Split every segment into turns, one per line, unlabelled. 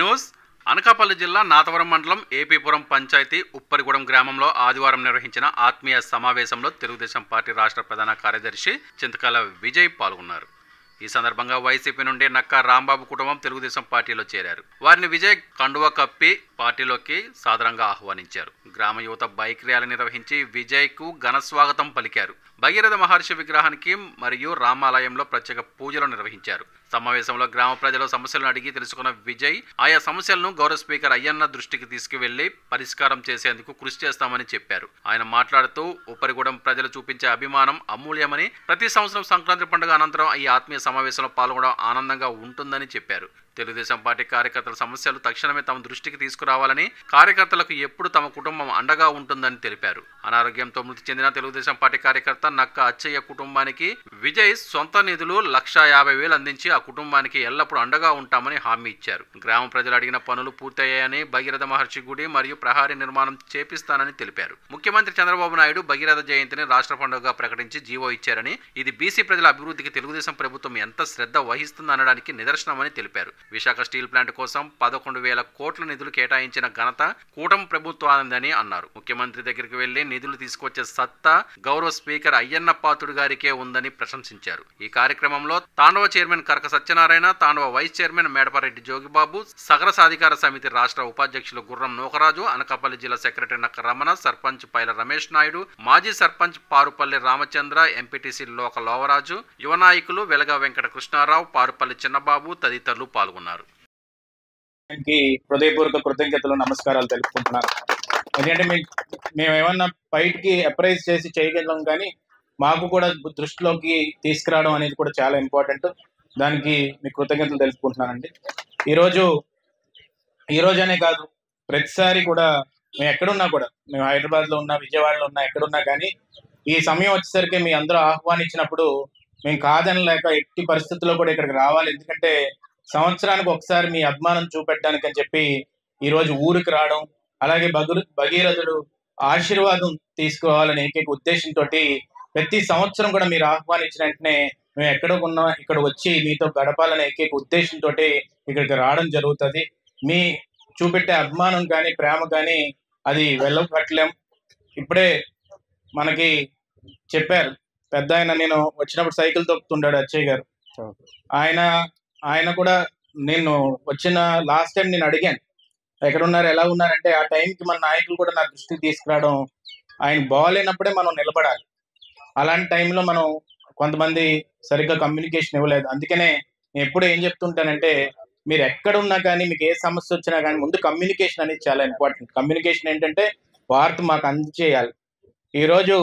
News Anakapalli జిల్లా నాతవరం మండలం ఏపీపురం పంచాయతీ ఉప్పరిగూడెం గ్రామంలో ఆదివారం నిర్వహించిన ఆత్మీయ సమావేశంలో తెలుగుదేశం పార్టీ రాష్ట్ర ప్రధాన కార్యదర్శి చింతకాల విజయ్ పాల్గొన్నారు. ఈ సందర్భంగా వైసీపీ నుండి నక్కా రాంబాబు కుటుంబం తెలుగుదేశం పార్టీలో చేరారు. వారిని విజయ్ కండువా కప్పి పార్టీలోకి సాదరంగా ఆహ్వానించారు. గ్రామ యువత బైక్ ర్యాలీ నిర్వహించి విజయ్ కు ఘన స్వాగతం పలికారు. భగీరథ మహర్షి విగ్రహానికి మరియు రామాలయంలో ప్రత్యేక పూజలు నిర్వహించారు. సమావేశంలో గ్రామ ప్రజల సమస్యలను అడిగి తెలుసుకున్న విజయ్ ఆయా సమస్యలను గౌరవ స్పీకర్ అయ్యన్న దృష్టికి తీసుకువెళ్లి పరిష్కారం చేసేందుకు కృషి చేస్తామని చెప్పారు. ఆయన మాట్లాడుతూ ఉప్పరిగూడెం ప్రజలు చూపించే అభిమానం అమూల్యమని, ప్రతి సంవత్సరం సంక్రాంతి పండుగ అనంతరం ఈ ఆత్మీయ సమావేశంలో పాల్గొనడం ఆనందంగా ఉంటుందని చెప్పారు. తెలుగుదేశం పార్టీ కార్యకర్తల సమస్యలు తక్షణమే తమ దృష్టికి తీసుకురావాలని, కార్యకర్తలకు ఎప్పుడు తమ కుటుంబం అండగా ఉంటుందని తెలిపారు. అనారోగ్యంతో మృతి చెందిన తెలుగుదేశం పార్టీ కార్యకర్త నక్క అచ్చయ్య కుటుంబానికి విజయ్ సొంత నిధులు 1,50,000 అందించి ఆ కుటుంబానికి ఎల్లప్పుడూ అండగా ఉంటామని హామీ ఇచ్చారు. గ్రామ ప్రజలు అడిగిన పనులు పూర్తయ్యాయని, భగీరథ మహర్షి గుడి మరియు ప్రహారీ నిర్మాణం చేపిస్తానని తెలిపారు. ముఖ్యమంత్రి చంద్రబాబు నాయుడు భగీరథ జయంతిని రాష్ట్ర పండుగగా ప్రకటించి జీవో ఇచ్చారని, ఇది బీసీ ప్రజల అభివృద్ధికి తెలుగుదేశం ప్రభుత్వం ఎంత శ్రద్ధ వహిస్తుందనడానికి నిదర్శనమని తెలిపారు. విశాఖ స్టీల్ ప్లాంట్ కోసం 11,000 కోట్ల నిధులు కేటాయించిన ఘనత కూటమి ప్రభుత్వానిదని అన్నారు. ముఖ్యమంత్రి దగ్గరికి వెళ్లి నిధులు తీసుకొచ్చే సత్తా గౌరవ స్పీకర్ అయ్యన్న పాత్రుడు గారికే ఉందని ప్రశంసించారు. ఈ కార్యక్రమంలో తాండవ చైర్మన్ కరక సత్యనారాయణ, తాండవ వైస్ చైర్మన్ మేడపారెడ్డి జోగిబాబు, సగర సాధికార సమితి రాష్ట్ర ఉపాధ్యక్షులు గుర్రం నూకరాజు, అనకాపల్లి జిల్లా సెక్రటరీ నక్క రమణ, సర్పంచ్ పైల రమేష్ నాయుడు, మాజీ సర్పంచ్ పారుపల్లి రామచంద్ర, ఎంపీటీసీ లోక లోవరాజు, యువ నాయకులు వెలగా వెంకట కృష్ణారావు, పారుపల్లి చిన్నబాబు తదితరులు పాల్గొన్నారు.
హృదయపూర్వక కృతజ్ఞతలు, నమస్కారాలు తెలుపుకుంటున్నాను. ఎందుకంటే మేము ఏమన్నా బయటికి అప్రైజ్ చేసి చేయగలం, కానీ మాకు కూడా దృష్టిలోకి తీసుకురావడం అనేది కూడా చాలా ఇంపార్టెంట్. దానికి మీకు కృతజ్ఞతలు తెలుపుకుంటున్నానండి. ఈరోజు అనే కాదు, ప్రతిసారి కూడా మేము ఎక్కడున్నా కూడా, మేము హైదరాబాద్లో ఉన్నా, విజయవాడలో ఉన్నా, ఎక్కడున్నా కానీ ఈ సమయం వచ్చేసరికి మీ అందరూ ఆహ్వానించినప్పుడు మేము కాదనలేక ఎట్టి పరిస్థితుల్లో కూడా ఇక్కడికి రావాలి. ఎందుకంటే సంవత్సరానికి ఒకసారి మీ అభిమానం చూపెట్టడానికి అని చెప్పి ఈరోజు ఊరికి రావడం, అలాగే భగీరథుడు ఆశీర్వాదం తీసుకోవాలని ఏకైక ఉద్దేశంతో ప్రతి సంవత్సరం కూడా మీరు ఆహ్వానించిన వెంటనే మేము ఎక్కడికున్నా ఇక్కడ వచ్చి మీతో గడపాలనే ఏకైక ఉద్దేశంతో ఇక్కడికి రావడం జరుగుతుంది. మీ చూపెట్టే అభిమానం కానీ ప్రేమ కానీ అది వెళ్ళగట్టలేం. ఇప్పుడే మనకి చెప్పారు పెద్ద ఆయన, నేను వచ్చినప్పుడు సైకిల్ తొక్కుతుంటాడు అచ్చయ్య గారు. ఆయన కూడా నేను వచ్చిన లాస్ట్ టైం నేను అడిగాను ఎక్కడున్నారు, ఎలా ఉన్నారంటే ఆ టైంకి మన నాయకులు కూడా నా దృష్టికి తీసుకురావడం, ఆయన బాగాలేనప్పుడే మనం నిలబడాలి. అలాంటి టైంలో మనం కొంతమంది సరిగ్గా కమ్యూనికేషన్ ఇవ్వలేదు. అందుకనే నేను ఎప్పుడు ఏం చెప్తుంటానంటే, మీరు ఎక్కడున్నా కానీ మీకు ఏ సమస్య వచ్చినా కానీ ముందు కమ్యూనికేషన్ అనేది చాలా ఇంపార్టెంట్. కమ్యూనికేషన్ ఏంటంటే వార్త మాకు అందజేయాలి. ఈరోజు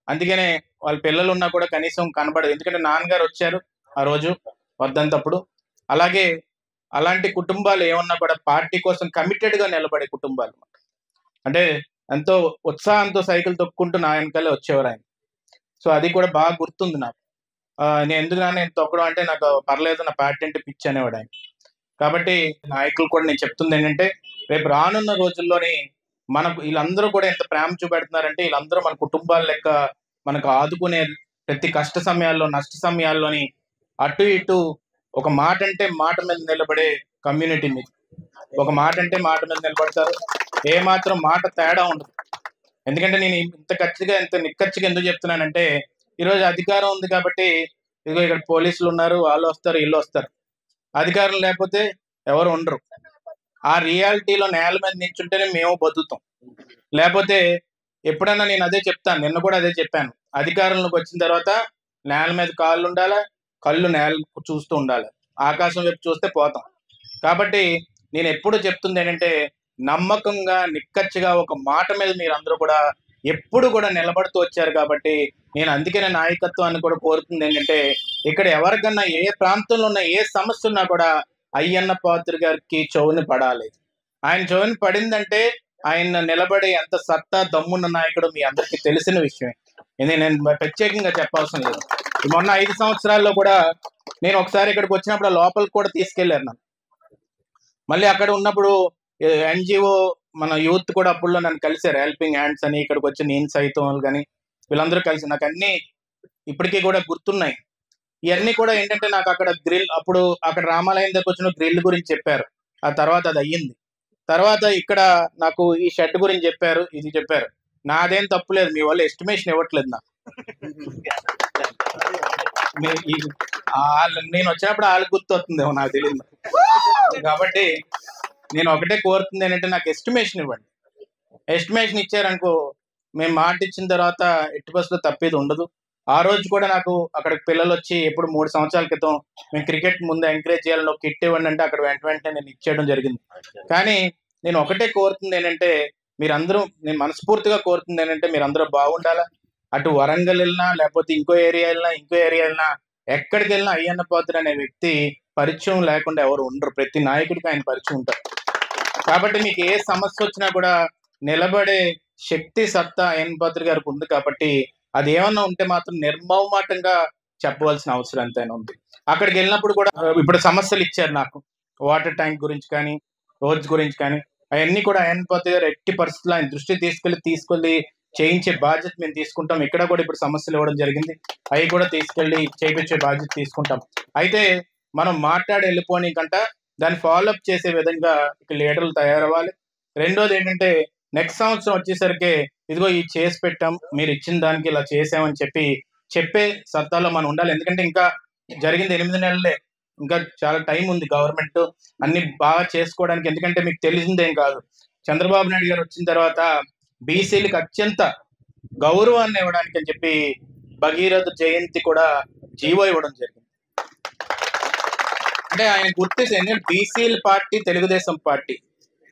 అందుకనే వాళ్ళ పిల్లలు ఉన్నా కూడా కనీసం కనబడదు. ఎందుకంటే నాన్నగారు వచ్చారు ఆ రోజు వర్ధంతప్పుడు. అలాగే అలాంటి కుటుంబాలు ఏమన్నా కూడా పార్టీ కోసం కమిటెడ్గా నిలబడే కుటుంబాలు, అంటే ఎంతో ఉత్సాహంతో సైకిల్ తొక్కుంటూ నా వెనకాలే వచ్చేవారు ఆయన. సో అది కూడా బాగా గుర్తుంది నాకు. నేను తొక్కడం అంటే నాకు పర్లేదు, నా పార్టీ అంటే పిచ్చి అనేవాడు ఆయన. కాబట్టి నాయకులు కూడా నేను చెప్తుంది ఏంటంటే, రేపు రానున్న రోజుల్లోని మనకు వీళ్ళందరూ కూడా ఎంత ప్రేమ చూపెడుతున్నారంటే, వీళ్ళందరూ మన కుటుంబాల లెక్క మనకు ఆదుకునే ప్రతి కష్ట సమయాల్లో, నష్ట సమయాల్లోని అటు ఇటు ఒక మాట అంటే మాట మీద నిలబడే కమ్యూనిటీ మీద, ఒక మాట అంటే మాట మీద నిలబడతారు. ఏ మాత్రం మాట తేడా ఉండదు. ఎందుకంటే నేను ఇంత నిక్కచ్చిగా ఎందుకు చెప్తున్నానంటే, ఈరోజు అధికారం ఉంది కాబట్టి ఇదిగో ఇక్కడ పోలీసులు ఉన్నారు, వాళ్ళు వస్తారు, వీళ్ళు వస్తారు. అధికారం లేకపోతే ఎవరు ఉండరు. ఆ రియాలిటీలో నేల మీద నిల్చుంటేనే మేము బతుకుతాం. లేకపోతే ఎప్పుడైనా నేను అదే చెప్తాను, నిన్న కూడా అదే చెప్పాను, అధికారంలోకి వచ్చిన తర్వాత నేల మీద కాళ్ళు ఉండాలి, కళ్ళు నేల చూస్తూ ఉండాలి, ఆకాశం వైపు చూస్తే పోతాం. కాబట్టి నేను ఎప్పుడు చెప్తుంది ఏంటంటే, నమ్మకంగా నిక్కచ్చిగా ఒక మాట మీద మీరు అందరూ కూడా ఎప్పుడు కూడా నిలబడుతూ వచ్చారు. కాబట్టి నేను అందుకనే నాయకత్వాన్ని కూడా కోరుతుంది ఏంటంటే, ఇక్కడ ఎవరికన్నా ఏ ప్రాంతంలో ఉన్న ఏ సమస్య ఉన్నా కూడా అయ్యన్న పాత్రుడు గారికి చెవుని పడాలి. ఆయన చెవుని పడిందంటే ఆయన నిలబడే ఎంత సత్తా దమ్మున్న నాయకుడు మీ అందరికీ తెలిసిన విషయమే. ఇది నేను ప్రత్యేకంగా చెప్పాల్సిన లేదు. మొన్న 5 సంవత్సరాల్లో కూడా నేను ఒకసారి ఇక్కడికి వచ్చినప్పుడు లోపలికి కూడా తీసుకెళ్లారు నన్ను. మళ్ళీ అక్కడ ఉన్నప్పుడు ఎన్జిఓ మన యూత్ కూడా అప్పుడులో నన్ను కలిశారు, హెల్పింగ్ హ్యాండ్స్ అని. ఇక్కడికి వచ్చి నేను సైతం వాళ్ళు కానీ వీళ్ళందరూ కలిసి నాకు అన్ని ఇప్పటికీ కూడా గుర్తున్నాయి. ఇవన్నీ కూడా ఏంటంటే నాకు అక్కడ అప్పుడు అక్కడ రామాలయం దగ్గర వచ్చిన గ్రిల్ గురించి చెప్పారు. ఆ తర్వాత అది అయ్యింది. తర్వాత ఇక్కడ నాకు ఈ షర్ట్ గురించి చెప్పారు, ఇది చెప్పారు. నాదేం తప్పులేదు, మీ వాళ్ళు ఎస్టిమేషన్ ఇవ్వట్లేదు నాకు. నేను వచ్చినప్పుడు వాళ్ళకి గుర్తు వస్తుందేమో నాకు తెలియదు. కాబట్టి నేను ఒకటే కోరుతుంది ఏంటంటే నాకు ఎస్టిమేషన్ ఇవ్వండి. ఎస్టిమేషన్ ఇచ్చారనుకో, మేము మాట ఇచ్చిన తర్వాత ఎట్టి బస్సులో తప్పేది ఉండదు. ఆ రోజు కూడా నాకు అక్కడికి పిల్లలు వచ్చి ఎప్పుడు 3 సంవత్సరాల క్రితం మేము క్రికెట్ ముందు ఎంకరేజ్ చేయాలని ఒక కిట్ ఇవ్వండి అంటే అక్కడ వెంటనే నేను ఇచ్చేయడం జరిగింది. కానీ నేను ఒకటే కోరుతుంది ఏంటంటే నేను మనస్ఫూర్తిగా కోరుతుంది ఏంటంటే మీరందరూ బాగుండాలా. అటు వరంగల్ వెళ్ళినా, లేకపోతే ఇంకో ఏరియా వెళ్ళినా ఎక్కడికి వెళ్ళినా అయ్యన్న పాత్రుడు అనే వ్యక్తి పరిచయం లేకుండా ఎవరు ఉండరు. ప్రతి నాయకుడికి ఆయన పరిచయం ఉంటారు. కాబట్టి మీకు ఏ సమస్య వచ్చినా కూడా నిలబడే శక్తి, సత్తా అయ్యన్న పాత్రుడు గారికి ఉంది. కాబట్టి అది ఏమన్నా ఉంటే మాత్రం నిర్మౌమాటంగా చెప్పవలసిన అవసరం ఎంతైనా ఉంది. అక్కడికి వెళ్ళినప్పుడు కూడా ఇప్పుడు సమస్యలు ఇచ్చారు నాకు, వాటర్ ట్యాంక్ గురించి కానీ, రోడ్స్ గురించి కానీ, అవన్నీ కూడా అయ్యన్న పాత్రుడు గారు ఎట్టి పరిస్థితుల్లో ఆయన దృష్టి తీసుకెళ్లి చేయించే బాధ్యత మేము తీసుకుంటాం. ఇక్కడ కూడా ఇప్పుడు సమస్యలు ఇవ్వడం జరిగింది, అవి కూడా తీసుకెళ్లి చేయించే బాధ్యత తీసుకుంటాం. అయితే మనం మాట్లాడి వెళ్ళిపోని కంట దాన్ని ఫాలోఅప్ చేసే విధంగా ఇక్కడ లీడర్లు తయారవ్వాలి. రెండోది ఏంటంటే నెక్స్ట్ సంవత్సరం వచ్చేసరికి ఇదిగో ఈ చేసి పెట్టాం, మీరు ఇచ్చిన దానికి ఇలా చేసామని చెప్పే సత్తాలో మనం ఉండాలి. ఎందుకంటే ఇంకా జరిగింది 8 నెలలే, ఇంకా చాలా టైం ఉంది గవర్నమెంట్ అన్ని బాగా చేసుకోవడానికి. ఎందుకంటే మీకు తెలిసిందేం కాదు, చంద్రబాబు నాయుడు గారు వచ్చిన తర్వాత బీసీలకు అత్యంత గౌరవాన్ని ఇవ్వడానికి అని చెప్పి భగీరథ జయంతి కూడా జీవో ఇవ్వడం జరిగింది. అంటే ఆయన గుర్తించి బీసీల పార్టీ తెలుగుదేశం పార్టీ,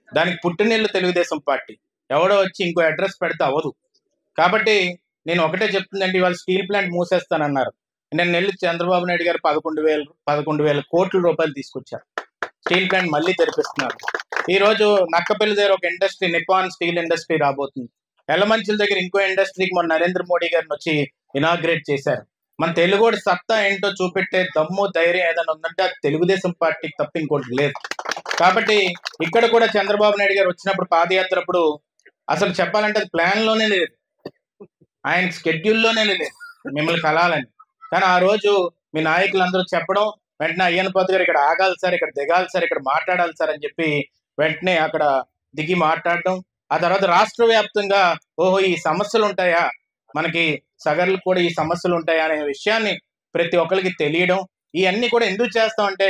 దానికి పుట్టినిల్లు తెలుగుదేశం పార్టీ, ఎవడో వచ్చి ఇంకో అడ్రస్ పెడితే అవ్వదు. కాబట్టి నేను ఒకటే చెప్తుందండి, ఇవాళ స్టీల్ ప్లాంట్ మూసేస్తానన్నారు. నేను నెల్లి చంద్రబాబు నాయుడు గారు 11,000 కోట్ల రూపాయలు తీసుకొచ్చారు. స్టీల్ ప్లాంట్ మళ్ళీ తెరిపిస్తున్నారు. ఈ రోజు నక్కపల్లి దగ్గర ఒక ఇండస్ట్రీ, నిపాన్ స్టీల్ ఇండస్ట్రీ రాబోతుంది. ఎల్లమంచిల దగ్గర ఇంకో ఇండస్ట్రీకి మన నరేంద్ర మోడీ గారిని వచ్చి ఇనాగ్రేట్ చేశారు. మన తెలుగోడి సత్తా ఏంటో చూపెట్టే దమ్ము, ధైర్యం ఏదైనా ఉందంటే అది తెలుగుదేశం పార్టీకి తప్ప ఇంకోటి లేదు. కాబట్టి ఇక్కడ కూడా చంద్రబాబు నాయుడు గారు వచ్చినప్పుడు పాదయాత్ర అప్పుడు అసలు చెప్పాలంటే అది ప్లాన్ లోనే లేదు, ఆయన స్కెడ్యూల్లోనే లేదు మిమ్మల్ని కలాలని. కానీ ఆ రోజు మీ నాయకులందరూ చెప్పడం, వెంటనే అయ్యన్న పాత్రుడు గారు ఇక్కడ ఆగాలి సార్, ఇక్కడ దిగాలి సార్, ఇక్కడ మాట్లాడాలి సార్ అని చెప్పి వెంటనే అక్కడ దిగి మాట్లాడడం. ఆ తర్వాత రాష్ట్ర వ్యాప్తంగా ఓహో ఈ సమస్యలు ఉంటాయా, మనకి సగర్లకు కూడా ఈ సమస్యలు ఉంటాయా అనే విషయాన్ని ప్రతి ఒక్కరికి తెలియడం. ఇవన్నీ కూడా ఎందుకు చేస్తామంటే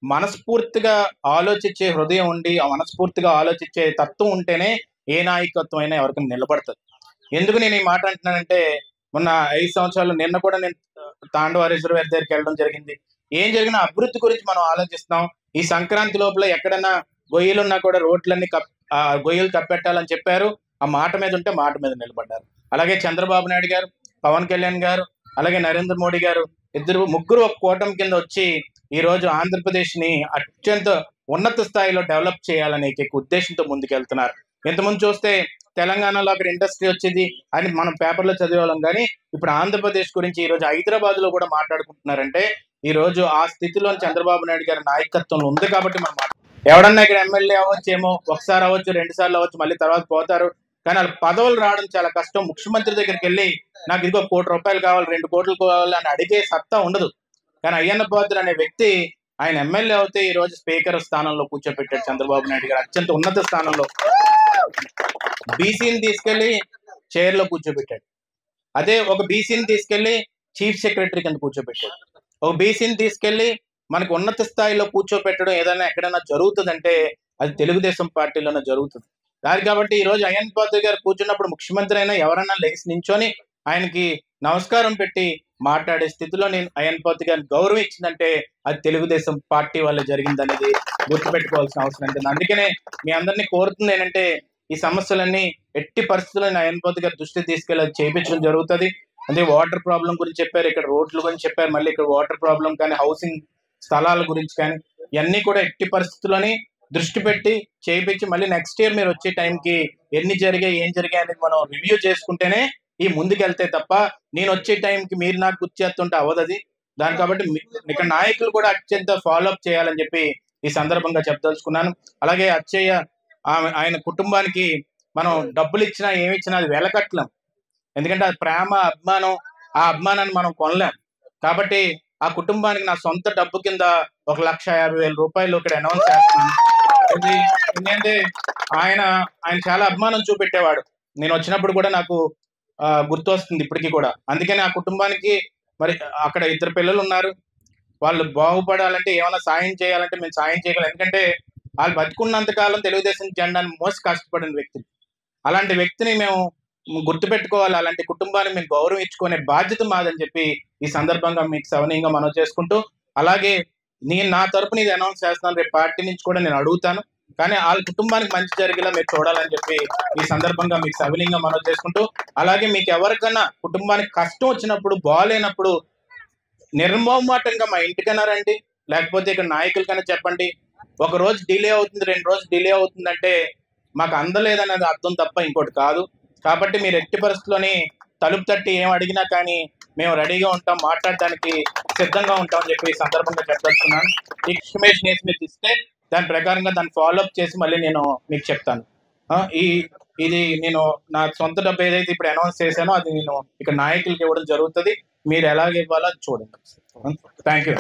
మనస్ఫూర్తిగా ఆలోచించే హృదయం ఉండి, ఆ మనస్ఫూర్తిగా ఆలోచించే తత్వం ఉంటేనే ఏ నాయకత్వం అయినా ఎవరికైనా నిలబడుతుంది. ఎందుకు నేను ఈ మాట అంటున్నానంటే మొన్న 5 సంవత్సరాలు నిన్న కూడా నేను తాండవ రిజర్వేర్ దగ్గరికి వెళ్ళడం జరిగింది. ఏం జరిగినా అభివృద్ధి గురించి మనం ఆలోచిస్తాం. ఈ సంక్రాంతి లోపల ఎక్కడైనా గొయ్యలున్నా కూడా రోడ్లన్నీ గొయ్యలు కప్పెట్టాలని చెప్పారు. ఆ మాట మీద ఉంటే మాట మీద నిలబడ్డారు. అలాగే చంద్రబాబు నాయుడు గారు, పవన్ కళ్యాణ్ గారు, అలాగే నరేంద్ర మోడీ గారు, ముగ్గురు ఒక కూటమి కింద వచ్చి ఈ రోజు ఆంధ్రప్రదేశ్ ని అత్యంత ఉన్నత స్థాయిలో డెవలప్ చేయాలనే ఉద్దేశంతో ముందుకెళ్తున్నారు. ఇంతకుముందు చూస్తే తెలంగాణలో అక్కడ ఇండస్ట్రీ వచ్చేది అని మనం పేపర్లో చదివేవాళ్ళం, కానీ ఇప్పుడు ఆంధ్రప్రదేశ్ గురించి ఈ రోజు హైదరాబాద్ లో కూడా మాట్లాడుకుంటున్నారంటే ఈ రోజు ఆ స్థితిలో చంద్రబాబు నాయుడు గారి నాయకత్వం ఉంది. కాబట్టి మనం ఎవడన్నా ఇక్కడ ఎమ్మెల్యే అవ్వచ్చేమో, ఒకసారి అవ్వచ్చు, 2 సార్లు అవ్వచ్చు, మళ్ళీ తర్వాత పోతారు. కానీ వాళ్ళ పదవులు రావడం చాలా కష్టం. ముఖ్యమంత్రి దగ్గరికి వెళ్ళి నాకు ఇదిగో 1 కోటి రూపాయలు కావాలి, 2 కోట్లు కావాలి అని అడిగే సత్తా ఉండదు. కానీ అయ్యన్న పాత్రుడు అనే వ్యక్తి ఆయన ఎమ్మెల్యే అవుతే ఈ రోజు స్పీకర్ స్థానంలో కూర్చోబెట్టాడు చంద్రబాబు నాయుడు గారు, అత్యంత ఉన్నత స్థానంలో. బీసీని తీసుకెళ్లి చైర్ లో కూర్చోబెట్టాడు. అదే ఒక బీసీని తీసుకెళ్లి చీఫ్ సెక్రటరీ కింద కూర్చోబెట్టాడు. ఒక బీసీని తీసుకెళ్లి మనకు ఉన్నత స్థాయిలో కూర్చోబెట్టడం ఏదైనా ఎక్కడైనా జరుగుతుందంటే అది తెలుగుదేశం పార్టీలోనే జరుగుతుంది. దాని కాబట్టి ఈ రోజు అయ్యన్న పాత్రుడు గారు కూర్చున్నప్పుడు ముఖ్యమంత్రి అయినా ఎవరన్నా లేచి నించొని ఆయనకి నమస్కారం పెట్టి మాట్లాడే స్థితిలో నేను అయ్యన్న పాత్రుడు గారిని గౌరవం ఇచ్చిందంటే అది తెలుగుదేశం పార్టీ వల్ల జరిగింది అనేది గుర్తుపెట్టుకోవాల్సిన అవసరం ఉంటుంది. అందుకనే మీ అందరినీ కోరుతుంది ఏంటంటే ఈ సమస్యలన్నీ ఎట్టి పరిస్థితుల్లో అయ్యన్న పాత్రుడు గారి దృష్టి తీసుకెళ్ళి అది చేయించడం జరుగుతుంది. అదే వాటర్ ప్రాబ్లం గురించి చెప్పారు, ఇక్కడ రోడ్ల గురించి చెప్పారు, మళ్ళీ ఇక్కడ వాటర్ ప్రాబ్లం కానీ, హౌసింగ్ స్థలాల గురించి కానీ, ఇవన్నీ కూడా ఎట్టి పరిస్థితుల్లోని దృష్టి పెట్టి చేయించి మళ్ళీ నెక్స్ట్ ఇయర్ మీరు వచ్చే టైంకి ఎన్ని జరిగాయి, ఏం జరిగాయి అనేది మనం రివ్యూ చేసుకుంటేనే ఈ ముందుకెళ్తే తప్ప నేను వచ్చే టైంకి మీరు నాకు గుర్చేస్తుంటే అవ్వదు అది. దాని కాబట్టి ఇక్కడ నాయకులు కూడా అత్యంత ఫాలోఅప్ చేయాలని చెప్పి ఈ సందర్భంగా చెప్పదలుచుకున్నాను. అలాగే అచ్చయ్య ఆయన కుటుంబానికి మనం డబ్బులు ఇచ్చినా ఏమి ఇచ్చినా అది వెలకట్లం. ఎందుకంటే అది ప్రేమ, అభిమానం, ఆ అభిమానాన్ని మనం కొనలేం. కాబట్టి ఆ కుటుంబానికి నా సొంత డబ్బు కింద 1,50,000 రూపాయలు ఇక్కడ అనౌన్స్ చేస్తున్నాను. ఇది ఏంటంటే ఆయన ఆయన చాలా అభిమానం చూపెట్టేవాడు. నేను వచ్చినప్పుడు కూడా నాకు గుర్తు వస్తుంది ఇప్పటికీ కూడా. అందుకని ఆ కుటుంబానికి మరి అక్కడ ఇద్దరు పిల్లలు ఉన్నారు. వాళ్ళు బాగుపడాలంటే ఏమైనా సాయం చేయాలంటే మేము సాయం చేయగలం. ఎందుకంటే వాళ్ళు బతికున్నంత కాలం తెలుగుదేశం జెండాను మోసి కష్టపడిన వ్యక్తి. అలాంటి వ్యక్తిని మేము గుర్తుపెట్టుకోవాలి. అలాంటి కుటుంబాన్ని మేము గౌరవం ఇచ్చుకునే బాధ్యత మాదని చెప్పి ఈ సందర్భంగా మీకు సవనీయంగా మనవి చేసుకుంటూ, అలాగే నేను నా తరపున ఇది అనౌన్స్ చేస్తున్నాను. రేపు పార్టీ నుంచి కూడా నేను అడుగుతాను. కానీ వాళ్ళ కుటుంబానికి మంచి జరిగేలా మీరు చూడాలని చెప్పి ఈ సందర్భంగా మీకు సవినీయంగా మనవి చేసుకుంటూ, అలాగే మీకు ఎవరికైనా కుటుంబానికి కష్టం వచ్చినప్పుడు, బాగాలేనప్పుడు నిర్మోహమాటంగా మా ఇంటికైనా రండి, లేకపోతే ఇక్కడ నాయకులకైనా చెప్పండి. ఒక రోజు డిలే అవుతుంది, 2 రోజులు డిలే అవుతుందంటే మాకు అందలేదనేది అర్థం తప్ప ఇంకోటి కాదు. కాబట్టి మీరు ఎట్టి పరిస్థితుల్లోని తలుపు తట్టి ఏం అడిగినా కానీ మేము రెడీగా ఉంటాం, మాట్లాడడానికి సిద్ధంగా ఉంటామని చెప్పి ఈ సందర్భంగా చెప్పదలుచుకున్నాను. ఈ ఇన్ఫర్మేషన్ వేసి మీరు ఇస్తే దాని ప్రకారంగా దాన్ని ఫాలో అప్ చేసి మళ్ళీ నేను మీకు చెప్తాను. ఇది నేను నా సొంత డబ్బు ఏదైతే ఇప్పుడు అనౌన్స్ చేశానో అది నేను ఇక్కడ నాయకులకి ఇవ్వడం జరుగుతుంది. మీరు ఎలాగ ఇవ్వాలో అది చూడండి. Thank you.